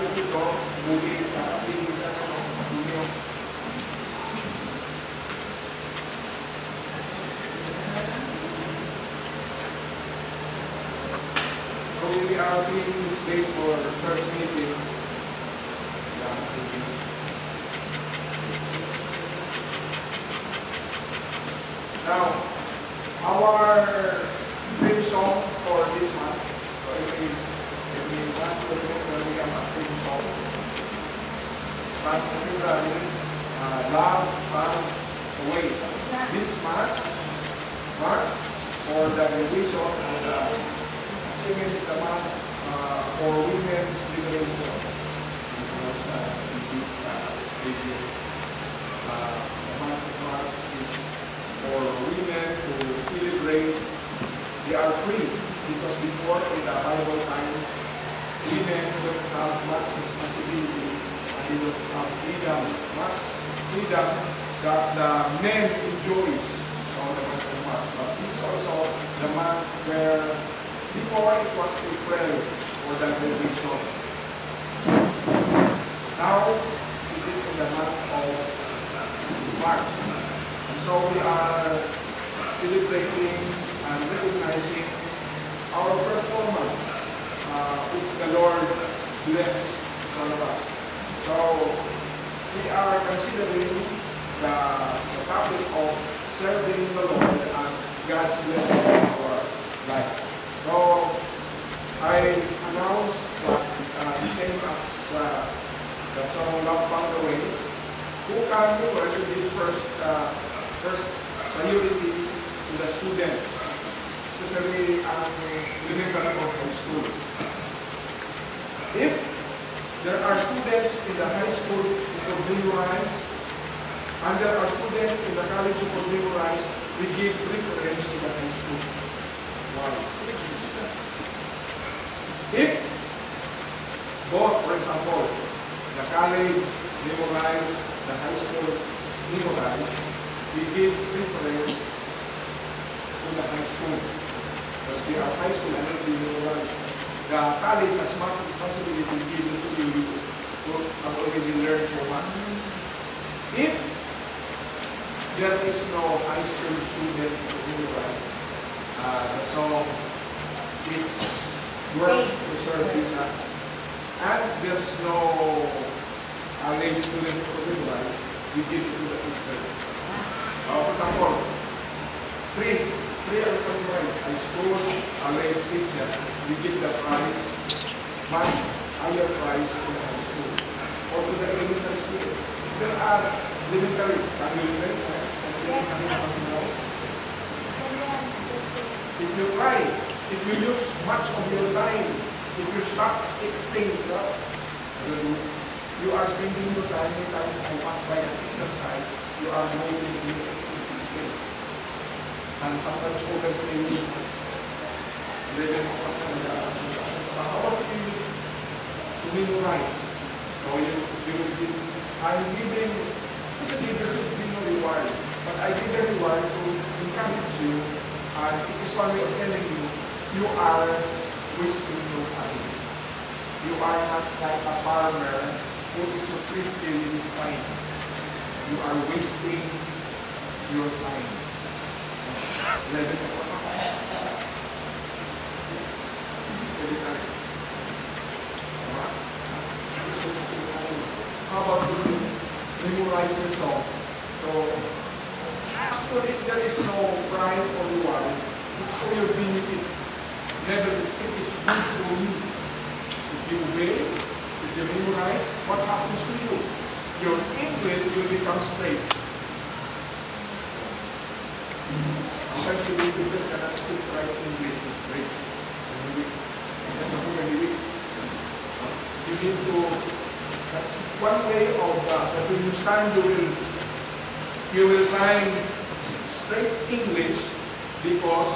natin ito, muli, kakapilisan ano, dunyo. So we are creating this space for church meeting. Yeah, thank you. Now, our theme song for this month, so if we want to remember, we have a theme song. Month of February, Love Found a Way. This March for the revision of the singing is the month for women's liberation. Because the month of March is for women to celebrate they are free, because before in the Bible times, women don't have much responsibility and they don't have freedom, much freedom that the men enjoys on the month of March. But this is also the month where before it was a prayer for the graduation. Now it is in the month of March. So we are celebrating and recognizing our performance, which the Lord bless all of us. So we are considering the topic of serving the Lord and God's blessing in our life. So I announced that the same as the song Love Found a Way, who can do or should be first priority to the students, especially elementary or high school. If there are students in the high school who memorize, and there are students in the college who memorize, we give preference to the high school. Why? If both, for example, the college memorize, the high school memorize, we give preference to the high school. Because we are high school and then we memorize. The college has much responsibility given to you who have already learned so much. If there is no high school student to memorize, so it's work to serve Jesus. And there's no college student to memorize, we give it to the teachers. For example, three are memorized. High school, college teacher, we give the prize, much higher prize to the high school. Or to the elementary students. There are elementary, if you try, if you use much of your time, if you start extending, you are spending your time, many times I pass by an exercise, you are moving in the extend. And sometimes overplaying 11 o'clock and how to use to memorize. So you will be, I'm giving, as a leader should be no reward, but I give a reward to encourage you, and it is one way of telling you, you are wasting your time. You are not like a farmer who is so thrifty with his time. You are wasting your time. 11 o'clock. How about you memorize your song? So, actually, there is no prize or reward. It's for your benefit. Nevertheless, it is good for you. If you obey, if you memorize, what happens to you? Your English will become straight. Sometimes you just cannot speak right English straight. That's a very weak. You need to, that's one way of that when you stand, you will sign straight English because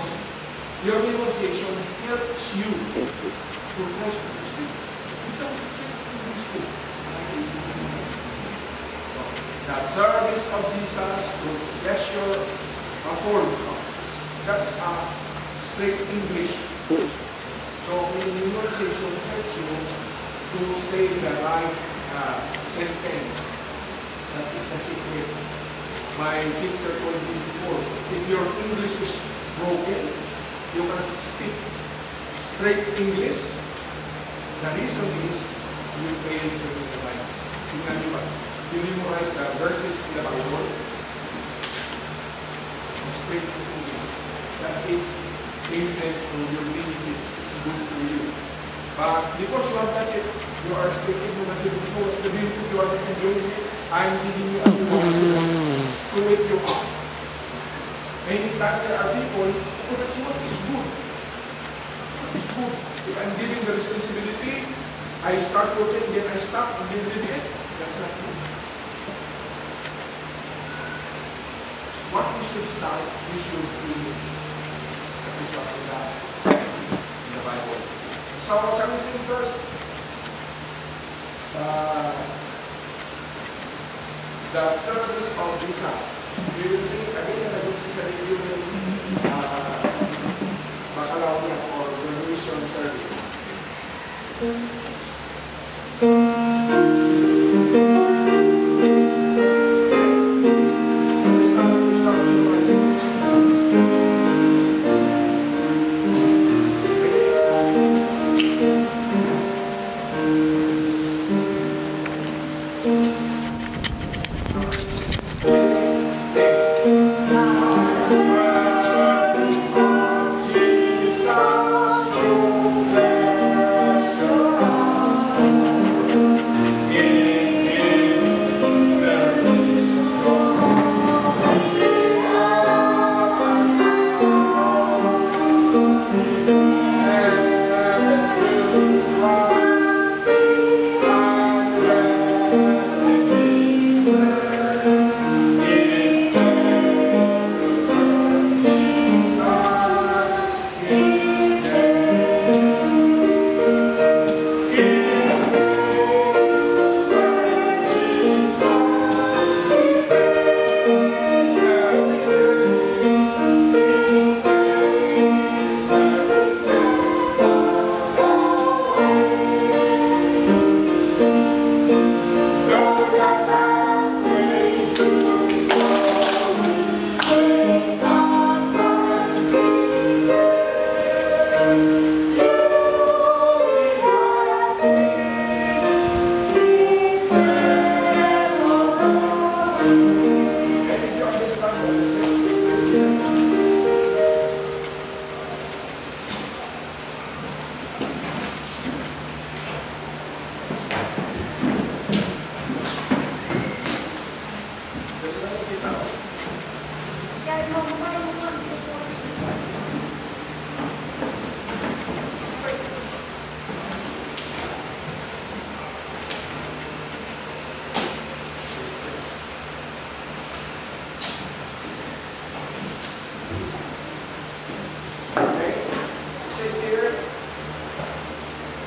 your memorization helps you to write English. The service of Jesus to pleasure afford. That's a straight English. So when memorization helps you to say the right sentence. That is the secret. My teacher told me before, if your English is broken, you cannot speak straight English. The reason is you fail to memorize. Tingnan niyo ba? You memorize the verses in the Bible. Straight English. That is aiming for your benefit. It's good for you. But because you have touched it, you are still ignorant because the benefit you are enjoying it, I'm giving you a to wake you up. Many times there are people who that's what is good. What is good? If I'm giving the responsibility, I start working, then I stop, and then leave it. That's not good. What we should start, we should finish. That is what we got in the Bible. So, shall we sing first? The service of Jesus. We will sing it again and again sa review ng Baccalaureate or graduation service.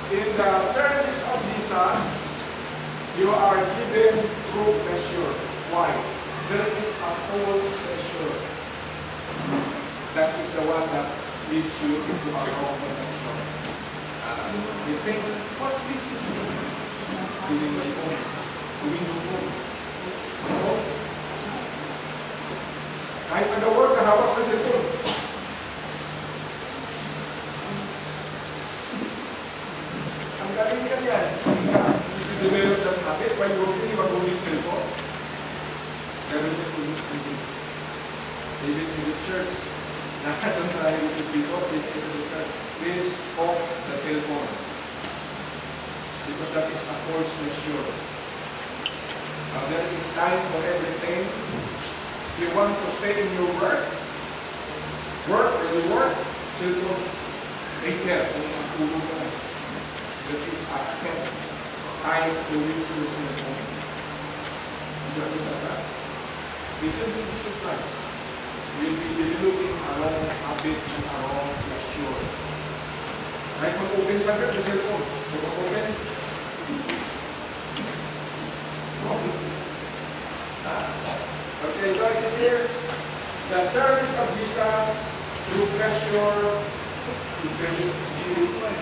In the service of Jesus, you are given true pleasure. Why? There is a false pleasure. That is the one that leads you into a wrong connection. You think, what this is doing my own, doing your own. Kahit nag-work, nahawak sa cellphone. Ang galing ka yan. You develop that habit while working, mag-uling cellphone. Ganun yung ulit. Even in the church, nakatang sa IBS dito, in the church, please off the cellphone. Because that is a false pleasure. There is time for everything. You want to stay in your work, cellphone, take care kung ang tulog mo. That is accept time to use your cellphone. You understand that? If you do this with Christ, you'll be developing a wrong habit and a wrong pleasure. Kahit mag-open sa agad, yung cellphone. Kung mag-open, okay, so it says here, the service of Jesus through pleasure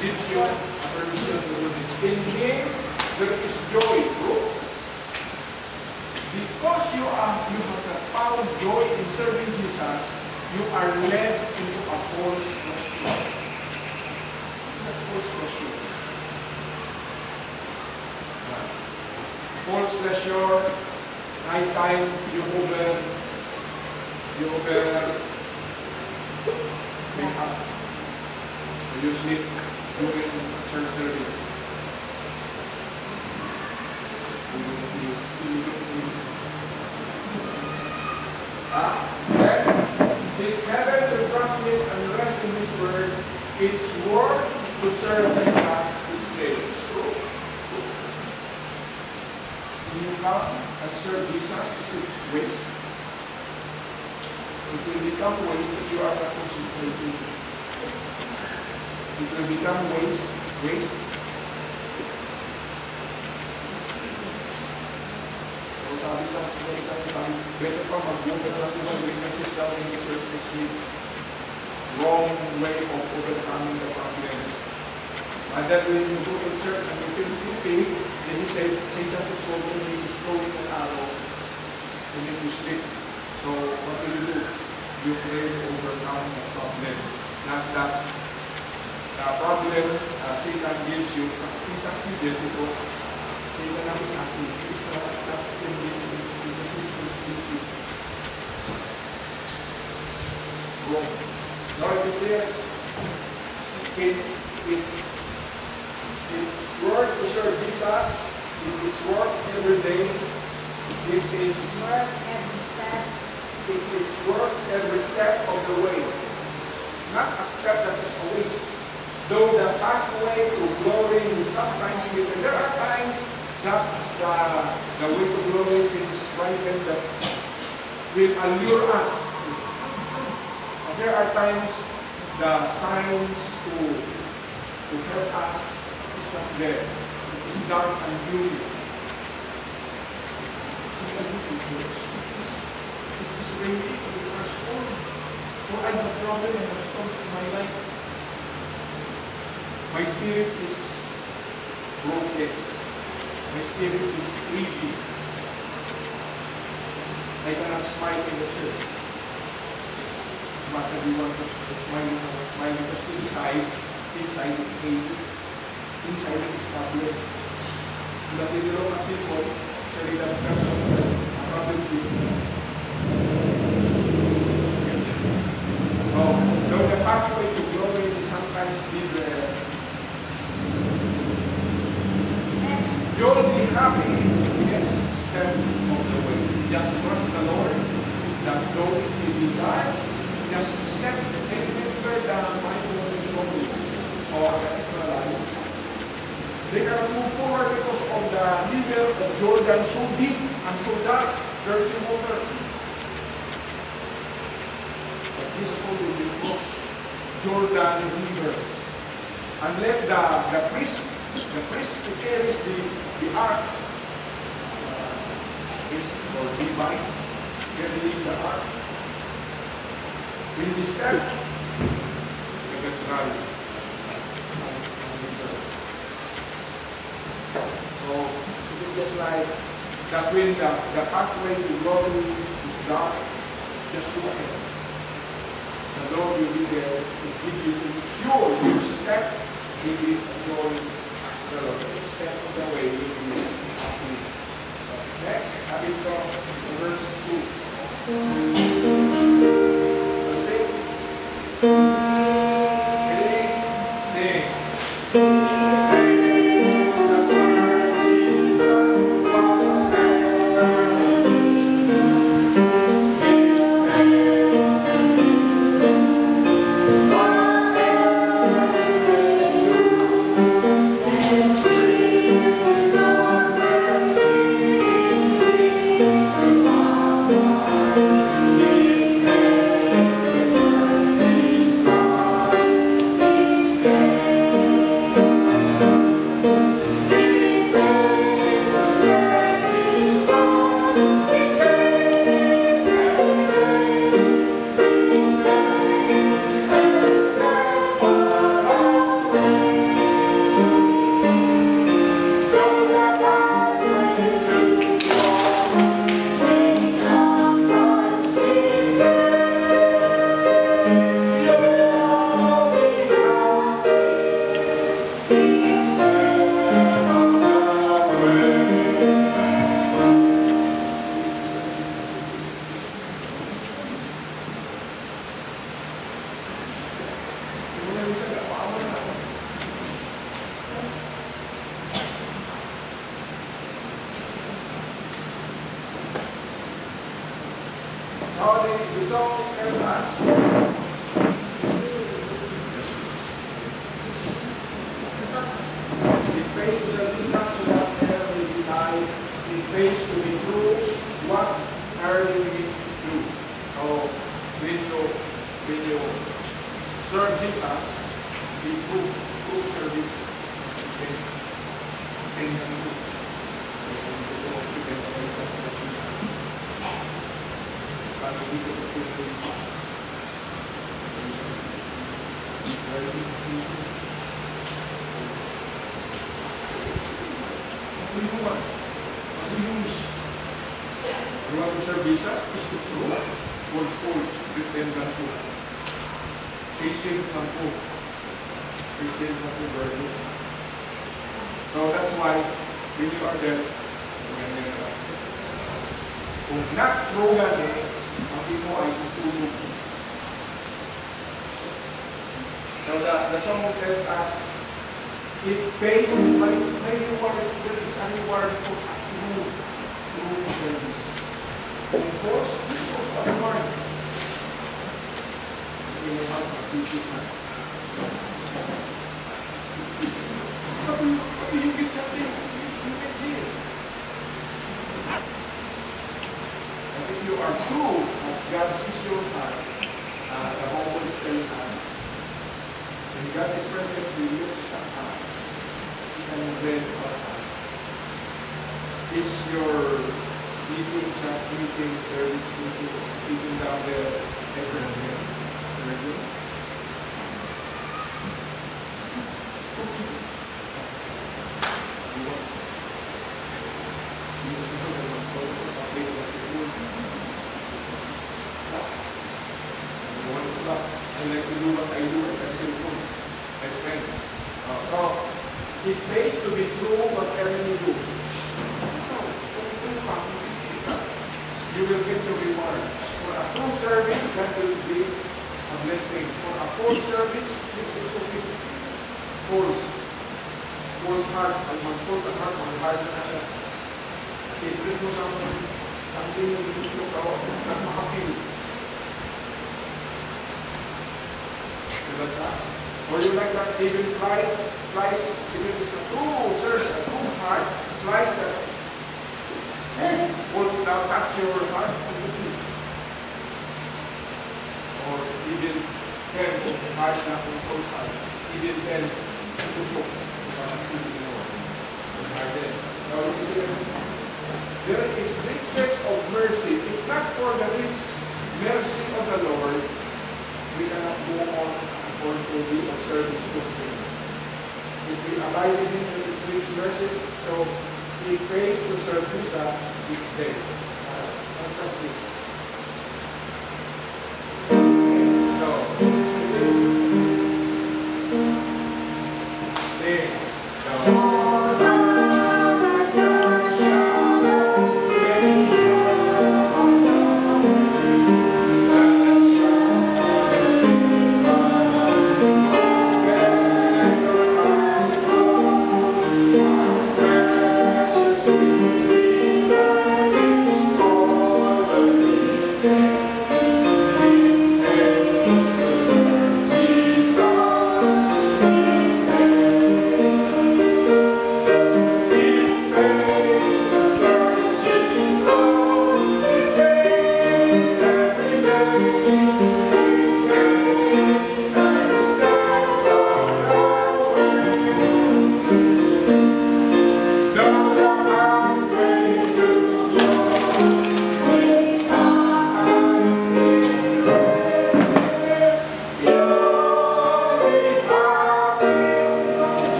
gives you a permission to do this. In Him, there is joy, bro. Because you have found joy in serving Jesus, you are led into a false pleasure. It's not false pleasure. False pleasure, nighttime, you wake up, you sleep during church service. His heaven to transmit and rest in His word. It's work to serve Jesus each day. It's true. When you come and serve Jesus, is it waste? It will become waste if you are not concentrating. It will become waste. Sabi, better pa mag-google na ito when I sit down in the church to sleep. Wrong way of overcoming the problem. And then when you go to church and you feel sleepy, then you say, Satan is throwing an arrow to make you sleep. So what do? You pray to overcome the problem. Not that the problem Satan gives you, he succeeded because Satan is happy. He's not wrong. Now it says here, it's work to serve Jesus. It is work every day. It is work every step. It is work every step of the way. Not a step that is a waste. Though the pathway to glory is sometimes given. There are times that the way to glory seems frightened that will allure us. But there are times the signs to help us is not there. It is dark and gloomy. It is raining, there are storms. So I have a problem and there are storms in my life. My spirit is broken. My spirit is weepy. I cannot smile in the church. But everyone was smiling because inside it's hating. Inside it is problem. But if you look at people, say that person is a problem people. Though the pathway to glory is sometimes different. You'll be happy next step of the way. Just trust the Lord that though it may be dark, just step and remember the Bible story or the Israelites. They cannot move forward because of the river of Jordan so deep and so dark, dirty water. But Jesus told them to cross Jordan River and let the priest who carries the ark, priest or Levites carrying the ark. When they step, they get dry. So it is just like that when the pathway to glory is dark, just go ahead. The Lord will be there to give you, to make sure you step, will be enjoy the Lord. Each step of the way will be happy. So next, having from verse 2. Let's sing. Ready? Sing. the song tells us, it pays to serve Jesus without ever deny. It pays to be true. What are we to do? So, when you serve Jesus, be true service. You want to serve Jesus? Is to true or false, dependent po. Patient lang po. Patient lang po, burden. So that's why, when you are there, kung not true yan ang mo ay tutulog. So the song tells us, it pays, but there is a reward for true service. Of course, this was a reward. You know how to do this, man. But do you get something? You get here. And if you are true, as God sees your heart, the Bible is telling us, when God is present, He looks at us. He can read our heart. Is your meeting, church meeting, service meeting, sitting down there, everywhere? I like to do what I do at cellphone, my friend. So, it pays to be true whatever you do. You will get your reward. For a true service, that will be a blessing. For a false service, it is okay. False heart, false heart, heart na siya. I-bring mo something yung gusto ka, not makafeel. Or you like that even flies, even if the true service, a true heart, flies that will now touch your heart. Or even pen, heart na kung false heart, even pen, puso, parang hindi mo. So there is riches of mercy. If not for the rich mercy of the Lord, we cannot go on or to be of service to Him. If we abide in Him with His rich mercies, so He pays to serve Jesus each day. That's something. So, sing.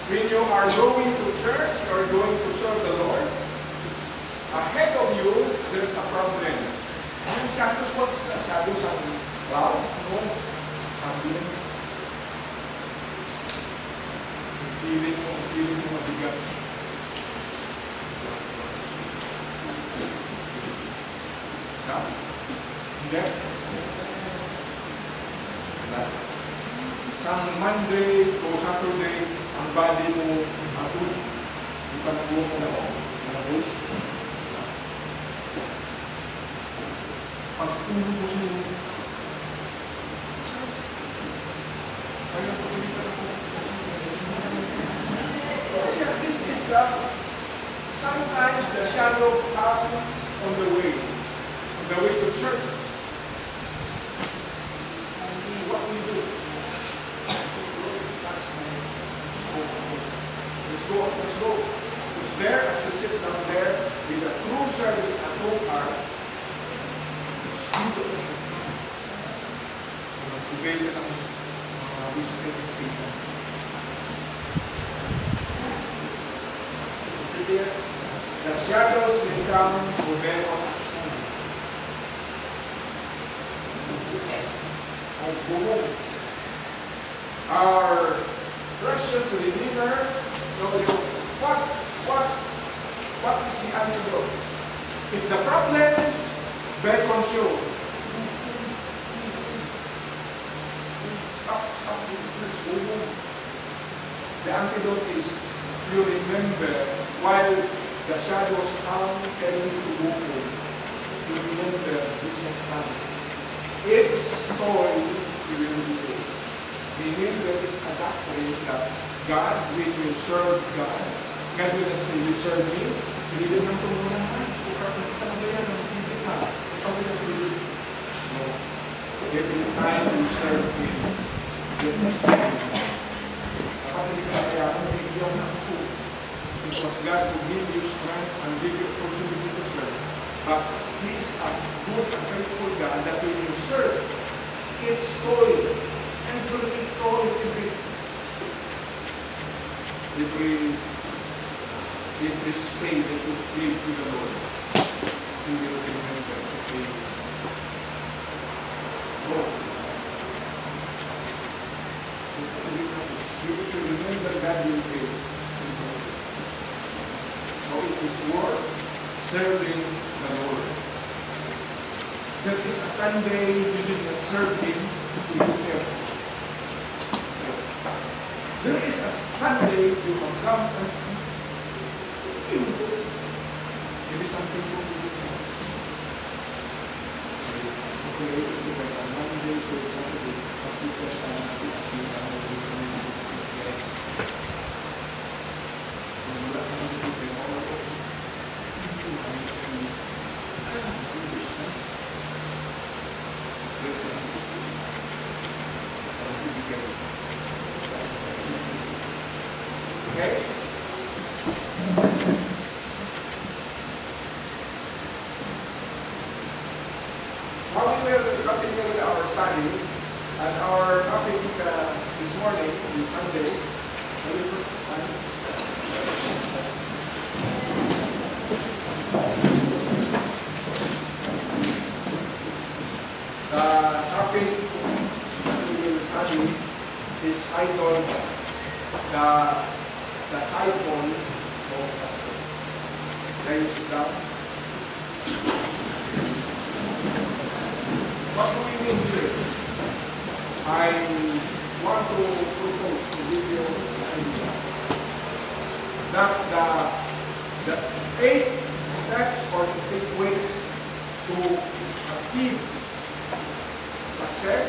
When you are going to church or going to serve the Lord, ahead of you, there's a problem. shadows, what is the shadows of clouds? No. Ambient. Feeling mo mabigat. No? Hindi? Isang Monday o Saturday, ang body mo atun, di pa nabuo mo na mga rules. Pagtulog mo sa iyo, kaya pagkulitan ako. This is the, sometimes the shadow comes on the way to church. And what we do, let's go. Because there, as you sit down there, with the true service at home are, it's true. Today is ang visiting Satan. It says here, the shadows may come for men of our precious Redeemer. So what is the antidote? If the problems beckons you, stop. The antidote is you remember while the shadows come telling you to go home, you remember Jesus comes. It's toil you will do. Meaning there is a doctrine that God, when you serve God will not say, you serve me, hindi din ang tumunahan. Kung kakita na ba yan, hindi ka. Ikaw din ang tuloy. No. Every time you serve Him, you must serve Him. Kapag hindi ka kaya, hindi ako nakuso. Because God will give you strength and give you opportunity to serve. But He is a good and faithful God that when you serve, it's toil. And will be toil every spade that you give to the Lord. You will remember to pay. Lord. You will remember God will pay. So it is worth serving the Lord. There is a Sunday you did not serve Him, you will never. There is a Sunday you have come and maybe something you will do. Okay, if I come Monday to Saturday, computer science, 16, okay? Now we will continue with our study, and our topic this morning is Sunday. Shall we first stand? The topic that we will study is titled the cycle of success. Can you sit down? What do we mean here? I want to propose to give you an idea that the 8 steps or 8 ways to achieve success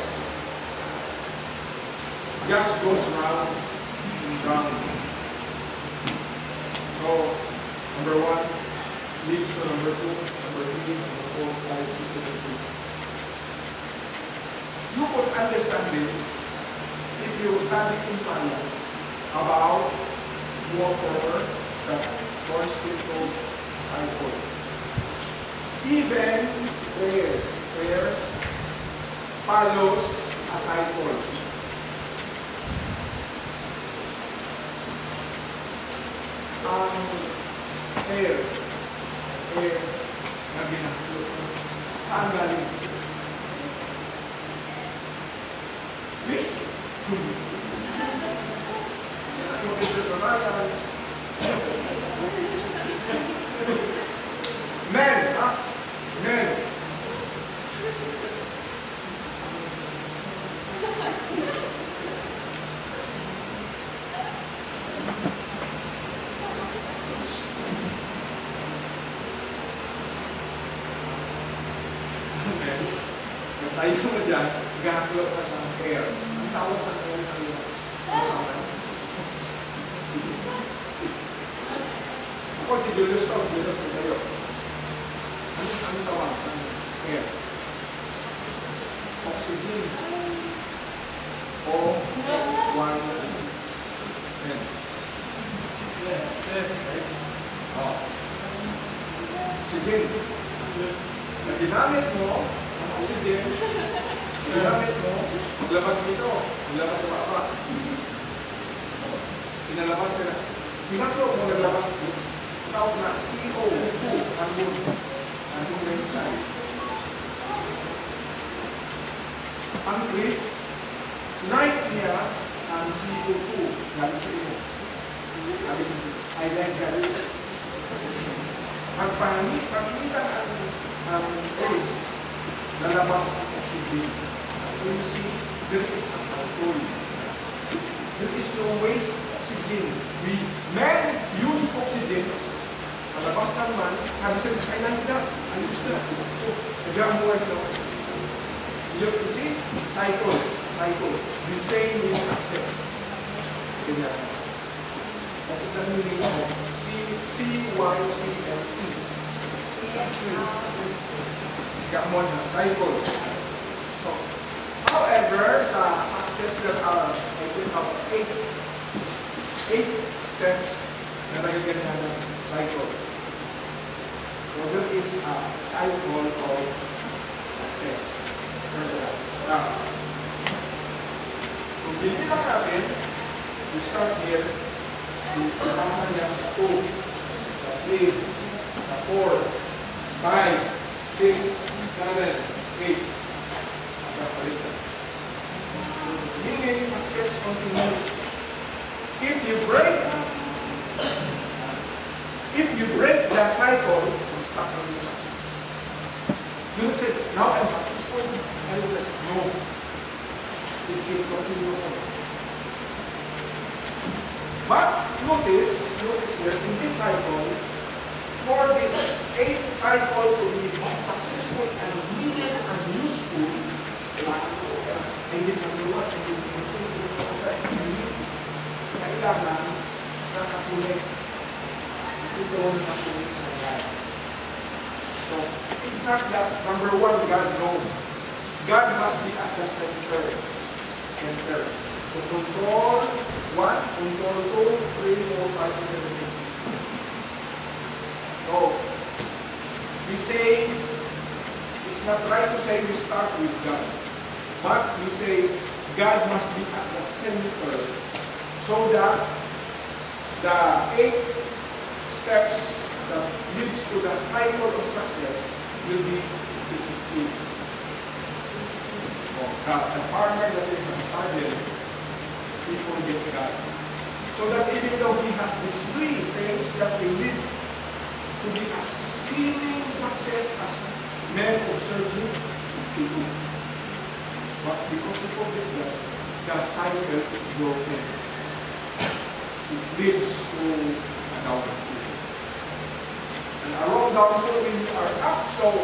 just goes round and round. So, number 1 leads to number 2, number 3, number 4, 5, 6, 7, 8. You could understand this if you study in science about water that constitute cycle. Even air follows a cycle. Air na ginagawa Saan galing? Fish? Saan yung exercise? Men, ha? Men. Tayo mo dyan, gagawin ka sa air. Ang tawag sa air sa iyo. Ako si Julius ko, Julius ko tayo. Ano tawag sa air? Oxygen. O1. Oxygen. Na ginamit mo, ang oxygen, ginamit mo, maglabas dito, maglabas sa baba. Pinalabas ka na. Pinatlo mo naglabas dito. Tawag na CO2, carbon dioxide. Ang Chris, night niya ang CO2, galing sa iyo. Sabi sa iyo, I like that. Pagpanitan ang Chris, lalabas ang oxygen. You see, there is a cycle. There is no waste oxygen. Men use oxygen. Malabas naman, sabi sa kailan na, ayos na. So, nag-amuan na. You see, cycle. The same with success. That is the meaning of C-Y-C-L-E. Nag-amuan na, cycle. So, however, sa success there are, I think, 8 steps na nagaganda ng cycle. So there is a cycle of success. Now, kung binilang natin, we start here, pagpasa niya sa 2, sa 3, sa 4, 5, 6, 7, 8. Asa palisa. Meaning, success continues. If you break that cycle, you stop on your success. You will say, now I'm successful. I will say, no. It should continue on. But notice that in this cycle, for this 8th cycle to be successful and needed and useful, kailangan nakakulit. Ito ang nakakulit sa God. So, it's not that, number 1, God knows. God must be at the center. So, control 1, control 2, 3, 4, 5, 6, 7, 8. So, we say, it's not right to say we start with God. But we say, God must be at the center. So that the 8 steps that leads to the cycle of success will be effective. The farmer that we have started, he forget God. So that even though he has these 3 things that will lead to be a seeming success as men observe him, but because he forget God, the cycle is broken. It leads to a downfall. And a wrong downfall when you are up, so